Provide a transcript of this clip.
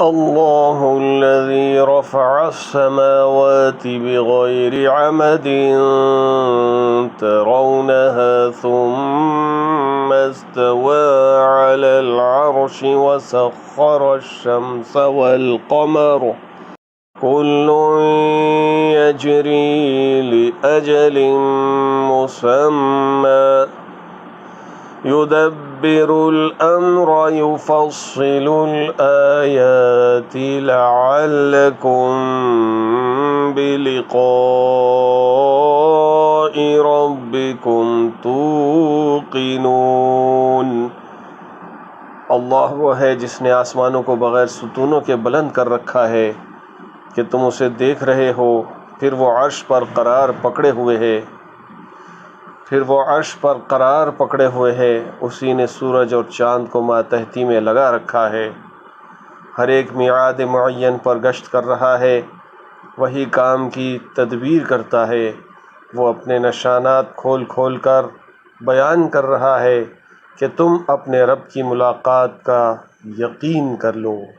अल्लाहुल्लज़ी रफ़अस-समावाति बिग़ैरि अमदिन तरौनहा सुम्मा इस्तवा अलल अर्शि वसख़्ख़रश-शम्स वल-क़मर कुल्लुन यजरी लिअजलिन मुसम्मा युदब्बिरुल अम्र युफ़स्सिलुल आयाति लअल्लकुम बिलिक़ाइ रब्बिकुम तूक़िनून। अल्लाह वो है जिसने आसमानों को बग़ैर सुतूनों के बुलंद कर रखा है कि तुम उसे देख रहे हो, फिर वो अर्श पर करार पकड़े हुए है। उसी ने सूरज और चाँद को मातहती में लगा रखा है। हर एक मियाद मुअय्यन पर गश्त कर रहा है। वही काम की तदबीर करता है। वो अपने निशानात खोल खोल कर बयान कर रहा है कि तुम अपने रब की मुलाकात का यकीन कर लो।